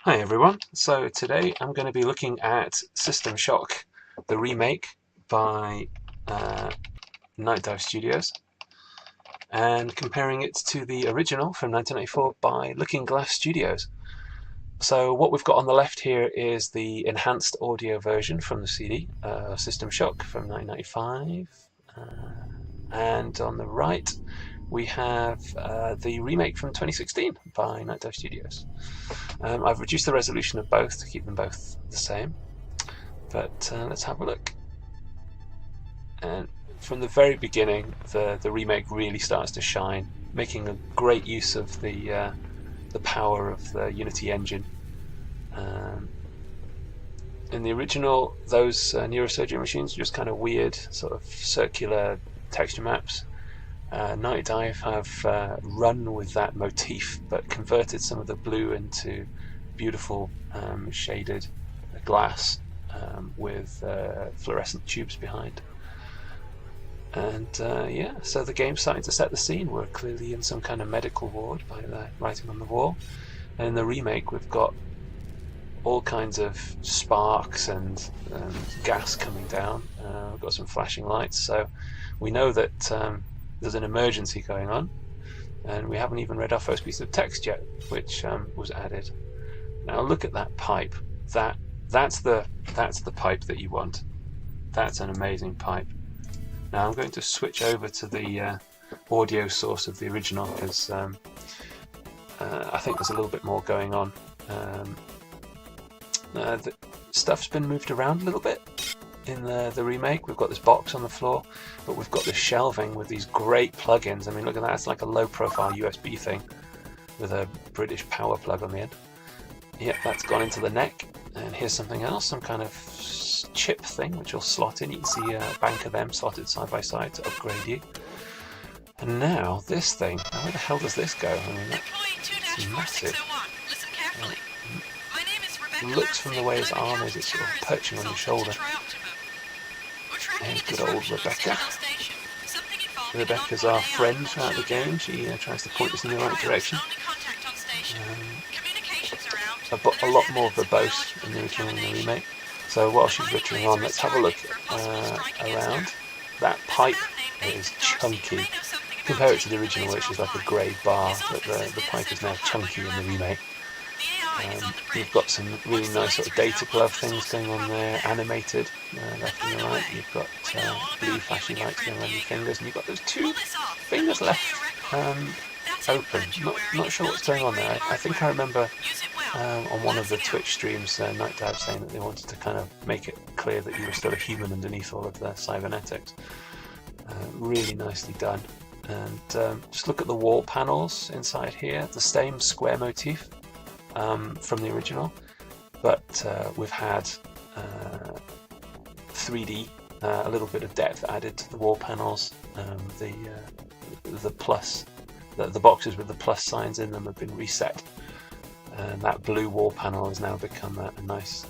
Hi everyone, so today I'm going to be looking at System Shock, the remake by Night Dive Studios, and comparing it to the original from 1994 by Looking Glass Studios. So what we've got on the left here is the enhanced audio version from the CD, System Shock from 1995, and on the right we have the remake from 2016 by Night Dive Studios. I've reduced the resolution of both to keep them both the same, but let's have a look. And from the very beginning, the remake really starts to shine, making a great use of the power of the Unity engine. In the original, those neurosurgery machines were just kind of weird, sort of circular texture maps. Night Dive have run with that motif, but converted some of the blue into beautiful shaded glass with fluorescent tubes behind. And yeah, so the game's starting to set the scene. We're clearly in some kind of medical ward by the writing on the wall. And in the remake, we've got all kinds of sparks and gas coming down. We've got some flashing lights, so we know that there's an emergency going on, and we haven't even read our first piece of text yet, which was added. Now look at that pipe. That's the pipe that you want. That's an amazing pipe. Now I'm going to switch over to the audio source of the original because I think there's a little bit more going on. The stuff's been moved around a little bit in the remake. We've got this box on the floor, but we've got this shelving with these great plugins. I mean, look at that. It's like a low-profile USB thing with a British power plug on the end. Yep, that's gone into the neck. And here's something else, some kind of chip thing which will slot in. You can see a bank of them slotted side by side to upgrade you. And now this thing. Now where the hell does this go? I mean, that's massive. Looks from the way his arm is, it's sort of perching on your shoulder. And good old Rebecca. Rebecca's our friend throughout the game. She tries to point us in the right direction. A lot more verbose in the original and the remake. So while she's ripping on, let's have a look around. That pipe is chunky. Compare it to the original, which is like a grey bar, but the pipe is now chunky in the remake. You've got some really nice sort of data glove things going on there, animated left and right. You've got blue flashing lights going around your fingers, and you've got those two fingers left open. Not sure what's going on there. I think I remember on one of the Twitch streams, Night Dive saying that they wanted to kind of make it clear that you were still a human underneath all of the cybernetics. Really nicely done. And just look at the wall panels inside here, the same square motif from the original, but we've had 3D, a little bit of depth added to the wall panels. The plus, the boxes with the plus signs in them have been reset, and that blue wall panel has now become a nice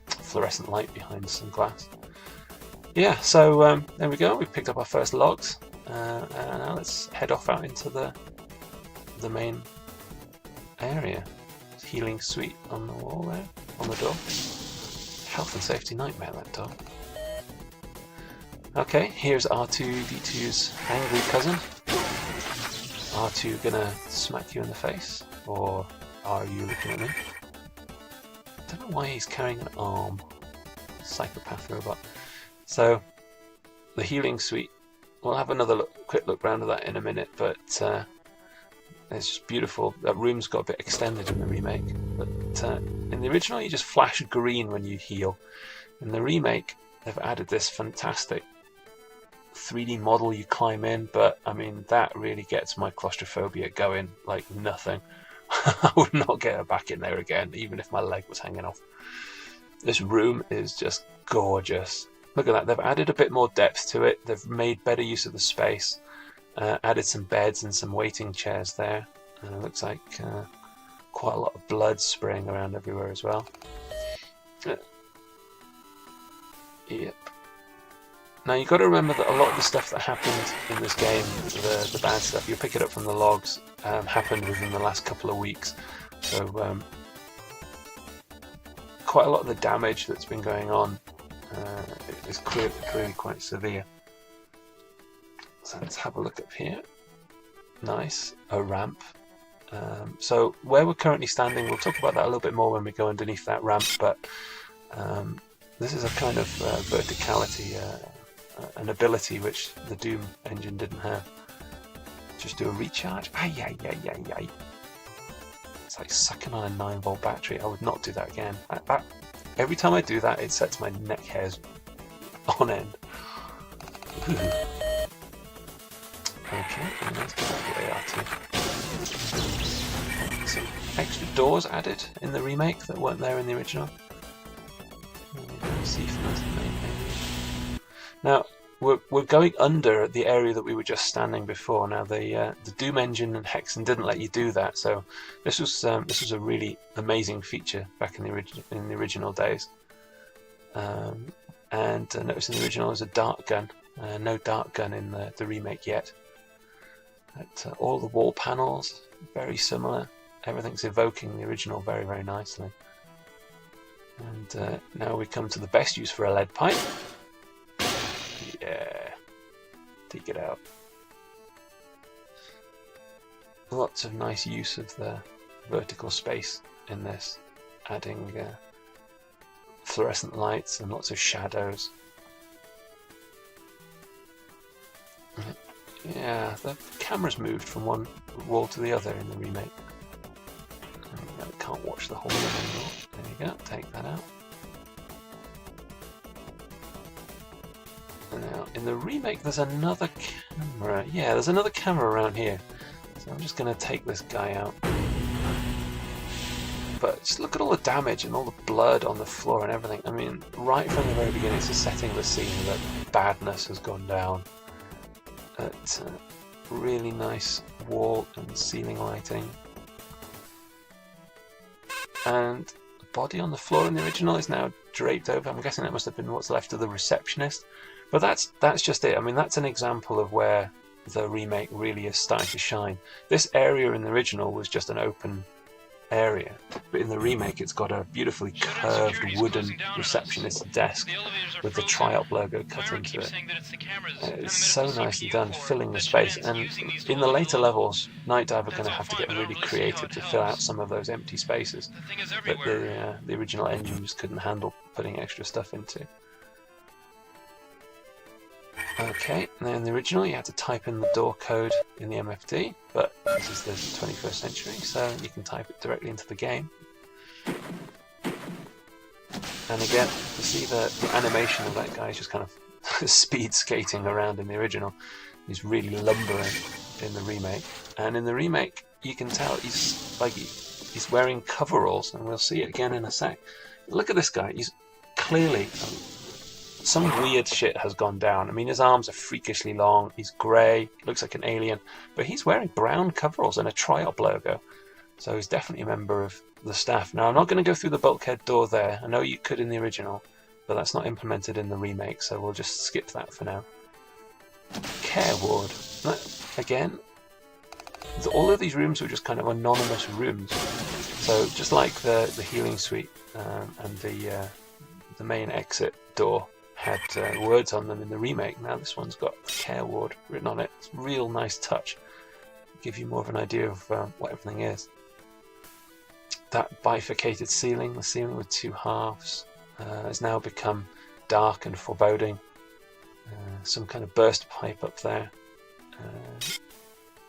fluorescent light behind some glass. Yeah, so there we go. We've picked up our first logs, and now let's head off out into the main area. Healing suite on the wall there, on the door. Health and safety nightmare, that door. Okay, here's R2-D2's angry cousin. R2 gonna smack you in the face, or are you looking at me? I don't know why he's carrying an arm. Psychopath robot. So, the healing suite. We'll have another quick look round at that in a minute, but it's just beautiful. That room's got a bit extended in the remake, but in the original you just flash green when you heal. In the remake they've added this fantastic 3D model you climb in, but I mean that really gets my claustrophobia going like nothing. I would not get her back in there again, even if my leg was hanging off. This room is just gorgeous. Look at that, they've added a bit more depth to it, they've made better use of the space. Added some beds and some waiting chairs there. Looks like quite a lot of blood spraying around everywhere as well. Yep. Now you've got to remember that a lot of the stuff that happened in this game, the bad stuff, you'll pick it up from the logs, happened within the last couple of weeks. So quite a lot of the damage that's been going on is clearly quite severe. So let's have a look up here. Nice, a ramp. So where we're currently standing, we'll talk about that a little bit more when we go underneath that ramp, but this is a kind of verticality, an ability which the Doom engine didn't have. Just do a recharge. Ay. It's like sucking on a 9-volt battery. I would not do that again. Every time I do that, it sets my neck hairs on end. Okay, and let's get out of the AR2. Some extra doors added in the remake that weren't there in the original. See if that's the main thing. Now, we're going under the area that we were just standing before. Now the Doom engine and Hexen didn't let you do that, so this was a really amazing feature back in the original days. And notice in the original there's a dart gun. No dart gun in the remake yet. But, all the wall panels very similar. Everything's evoking the original very, very nicely. And now we come to the best use for a lead pipe. Yeah, take it out. Lots of nice use of the vertical space in this, adding fluorescent lights and lots of shadows. Yeah, the camera's moved from one wall to the other in the remake. I can't watch the whole thing anymore. There you go, take that out. Now, in the remake, there's another camera. Yeah, there's another camera around here. So I'm just going to take this guy out. But just look at all the damage and all the blood on the floor and everything. I mean, right from the very beginning, it's just setting the scene that badness has gone down. At really nice wall and ceiling lighting. And the body on the floor in the original is now draped over. I'm guessing that must have been what's left of the receptionist. But that's just it. I mean, that's an example of where the remake really is starting to shine. This area in the original was just an open area, but in the remake it's got a beautifully curved wooden receptionist desk with the Tri-Op logo cut into it. It's so nicely done, filling the space. And in the later levels, Night Dive are going to have to get really creative to fill out some of those empty spaces that the original engine just couldn't handle putting extra stuff into. Okay, now in the original you had to type in the door code in the MFD, but this is the 21st century, so you can type it directly into the game. And again, you see the animation of that guy is just kind of speed skating around in the original. He's really lumbering in the remake. And in the remake, you can tell he's wearing coveralls, and we'll see it again in a sec. Look at this guy, he's clearly... some weird shit has gone down. I mean, his arms are freakishly long, he's grey, looks like an alien, but he's wearing brown coveralls and a Tri-Op logo. So he's definitely a member of the staff. Now, I'm not going to go through the bulkhead door there. I know you could in the original, but that's not implemented in the remake, so we'll just skip that for now. Care ward. Again, all of these rooms were just kind of anonymous rooms. So just like the healing suite and the main exit door had words on them in the remake. Now this one's got care ward written on it. It's a real nice touch. Give you more of an idea of what everything is. That bifurcated ceiling, the ceiling with two halves, has now become dark and foreboding. Some kind of burst pipe up there.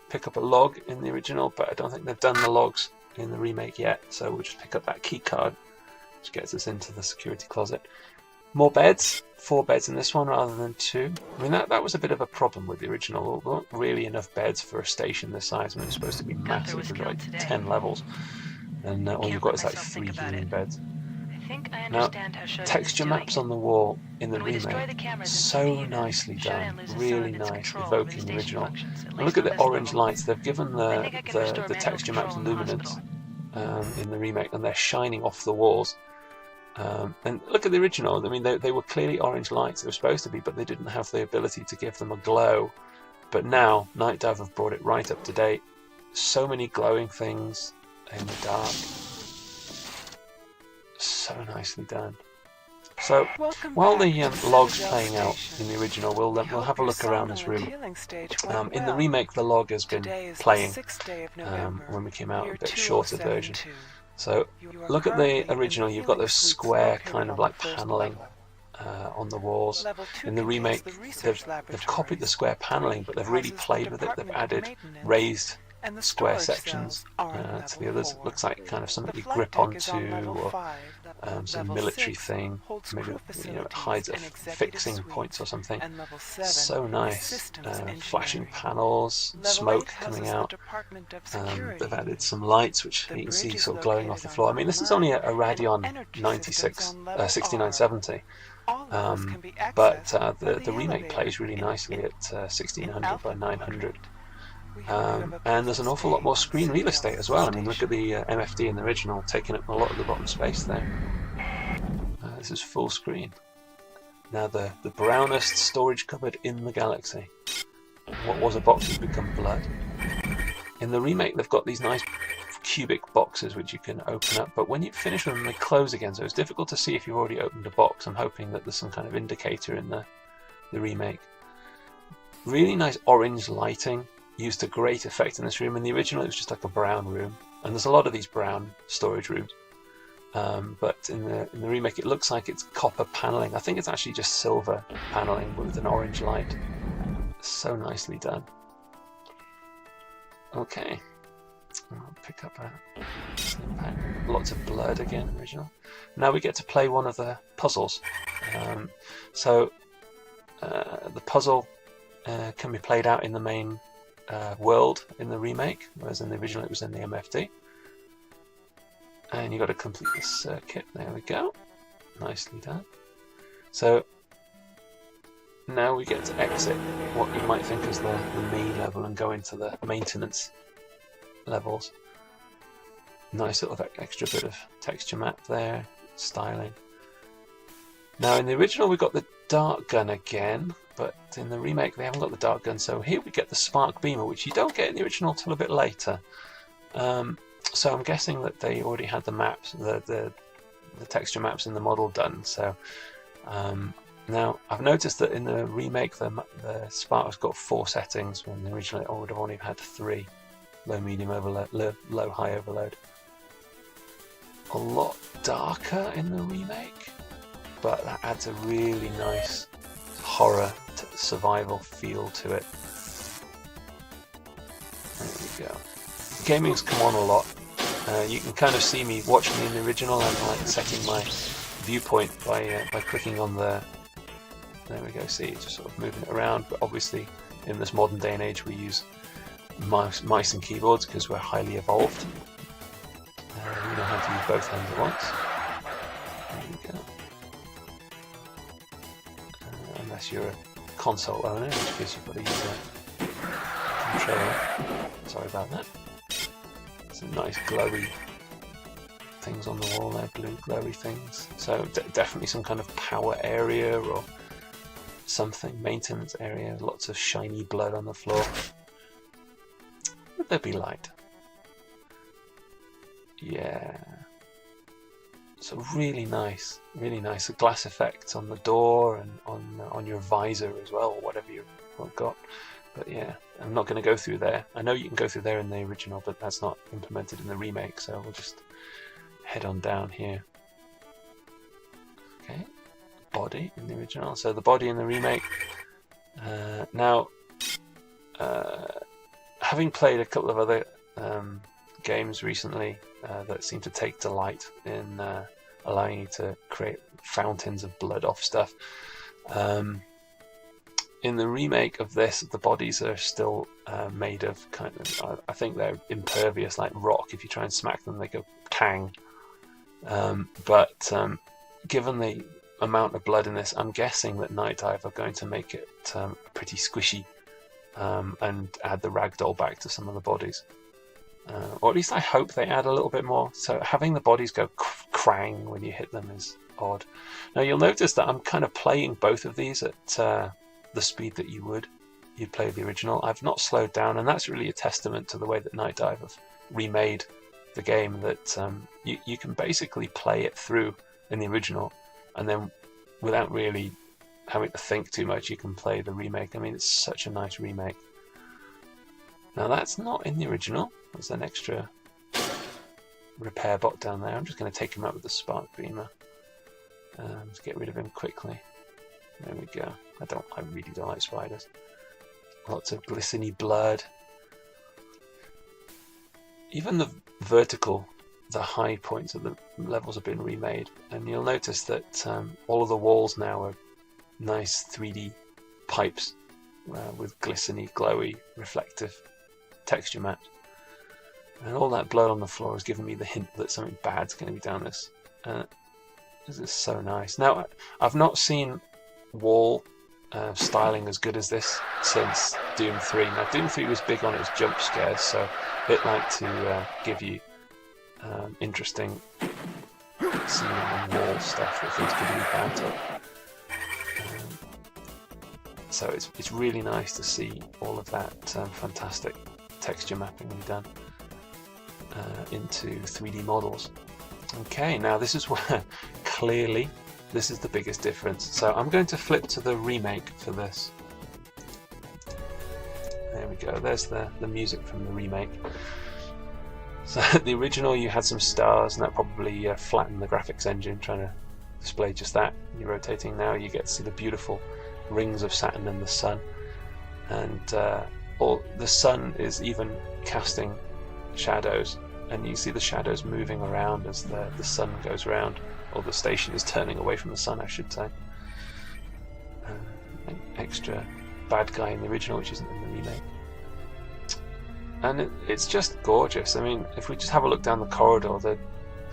Pick up a log in the original, but I don't think they've done the logs in the remake yet, so we'll just pick up that key card, which gets us into the security closet. More beds, 4 beds in this one rather than 2. I mean, that was a bit of a problem with the original. There weren't really enough beds for a station this size. I mean, it's supposed to be massive, with like 10 levels, and all you've got is like 3 healing beds. Now, texture maps on the wall in the remake, so nicely done, really nice, evoking the original. And look at the orange lights. They've given the texture maps luminance in the remake, and they're shining off the walls. And look at the original. I mean, they were clearly orange lights. They were supposed to be, but they didn't have the ability to give them a glow. But now, Night Dive have brought it right up to date. So many glowing things in the dark. So So nicely done. So while the log's playing out in the original, we'll have a look around this room. In the remake, the log has been playing when we came out, a bit shorter version. So look at the original, you've got those square kind of like paneling on the walls. In the remake, they've copied the square paneling, but they've really played with it. They've added raised square sections to the others. It looks like kind of something you grip onto, or some military thing. Maybe it hides fixing points or something. So nice. Flashing panels, smoke coming out. They've added some lights, which you can see sort of glowing off the floor. I mean, this is only a Radeon 6970. But the remake plays really nicely at 1600 by 900. And there's an awful lot more screen real estate as well. I mean, look at the MFD in the original, taking up a lot of the bottom space there. This is full screen. Now the brownest storage cupboard in the galaxy. What was a box has become blood. In the remake, they've got these nice cubic boxes which you can open up, but when you finish them, they close again, so it's difficult to see if you've already opened a box. I'm hoping that there's some kind of indicator in the remake. Really nice orange lighting. Used to great effect in this room. In the original, it was just like a brown room, and there's a lot of these brown storage rooms. But in the remake, it looks like it's copper paneling. I think it's actually just silver paneling with an orange light. So nicely done. Okay, I'll pick up lots of blood again. Original. Now we get to play one of the puzzles. The puzzle can be played out in the main world in the remake, whereas in the original it was in the MFD. And you got to complete this circuit. There we go. Nicely done. So now we get to exit what you might think is the main level and go into the maintenance levels. Nice little extra bit of texture map there, styling. Now in the original we got the dart gun again, but in the remake they haven't got the dart gun, so here we get the spark beamer, which you don't get in the original till a bit later. So I'm guessing that they already had the maps, the texture maps in the model done. So now I've noticed that in the remake the spark's got 4 settings, when originally it would have only had 3: low, medium overload, low, high overload. A lot darker in the remake, but that adds a really nice horror survival feel to it. There we go. Gaming's come on a lot. You can kind of see me watching me in the original. I'm like setting my viewpoint by clicking on the. There we go. See, it's just sort of moving it around. But obviously, in this modern day and age, we use mice and keyboards because we're highly evolved. We know how to use both hands at once. There we go. Unless you're a console owner, in which case you've got to use a controller. Sorry about that. Some nice glowy things on the wall there, blue glowy things. So definitely some kind of power area or something, maintenance area. Lots of shiny blood on the floor. Would there be light? Yeah. So really nice, really nice. The glass effects on the door and on your visor as well, or whatever you've got. But yeah, I'm not going to go through there. I know you can go through there in the original, but that's not implemented in the remake, so we'll just head on down here. Okay, body in the original. So the body in the remake. Having played a couple of other games recently that seem to take delight in allowing you to create fountains of blood off stuff. In the remake of this, the bodies are still made of kind of, I think they're impervious like rock. If you try and smack them, they go tang. But given the amount of blood in this, I'm guessing that Night Dive are going to make it pretty squishy and add the ragdoll back to some of the bodies. Or at least I hope they add a little bit more. So having the bodies go crang when you hit them is odd. Now you'll notice that I'm kind of playing both of these at the speed that you'd play the original. I've not slowed down, and that's really a testament to the way that Night Dive have remade the game, that you can basically play it through in the original, and then without really having to think too much, you can play the remake. I mean, it's such a nice remake. Now that's not in the original. There's an extra repair bot down there. I'm just going to take him out with the spark beamer to get rid of him quickly. There we go. I really don't like spiders. Lots of glistening blood. Even the vertical, the high points of the levels have been remade, and you'll notice that all of the walls now are nice 3D pipes with glistening, glowy, reflective texture maps. And all that blood on the floor has given me the hint that something bad's going to be down this. This is so nice. Now, I've not seen wall styling as good as this since Doom 3. Now, Doom 3 was big on its jump scares, so it liked to give you interesting ceiling and wall stuff that things could leap out of. So it's really nice to see all of that fantastic texture mapping being done into 3D models. Okay, now this is where clearly this is the biggest difference. So I'm going to flip to the remake for this. There we go, there's the music from the remake. So the original, you had some stars, and that probably flattened the graphics engine trying to display just that. You're rotating now, you get to see the beautiful rings of Saturn and the sun, and the sun is even casting shadows, and you see the shadows moving around as the sun goes around, or the station is turning away from the sun, I should say. An extra bad guy in the original, which isn't in the remake. And it's just gorgeous. I mean, if we just have a look down the corridor, the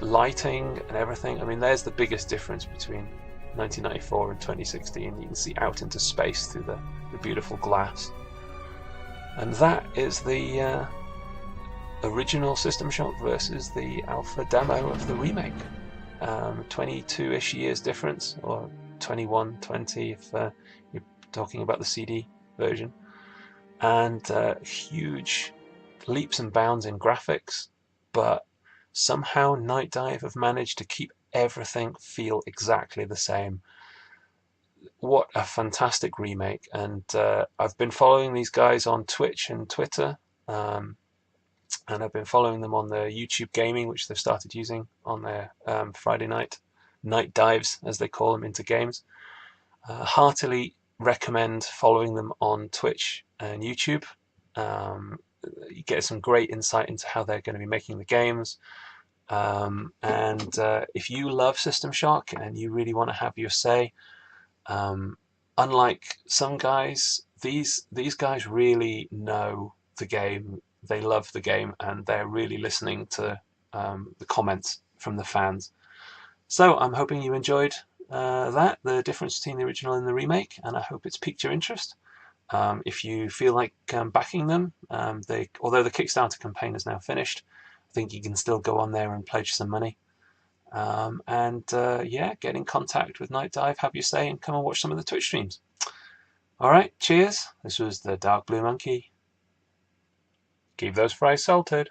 lighting and everything, I mean, there's the biggest difference between 1994 and 2016. You can see out into space through the beautiful glass. And that is the original System Shock versus the alpha demo of the remake. 22-ish years difference, or 21, 20 if you're talking about the CD version. And huge leaps and bounds in graphics, but somehow Night Dive have managed to keep everything feel exactly the same. What a fantastic remake. And I've been following these guys on Twitch and Twitter, and I've been following them on their YouTube gaming, which they've started using on their Friday night dives, as they call them, into games. Heartily recommend following them on Twitch and YouTube. You get some great insight into how they're going to be making the games. And if you love System Shock and you really want to have your say, unlike some guys, these guys really know the game, they love the game, and they're really listening to the comments from the fans. So I'm hoping you enjoyed the difference between the original and the remake, and I hope it's piqued your interest. If you feel like backing them, although the Kickstarter campaign is now finished, I think you can still go on there and pledge some money. Yeah, get in contact with Night Dive, have your say, and come and watch some of the Twitch streams. Alright, cheers. This was the Dark Blue Monkey. Keep those fries salted.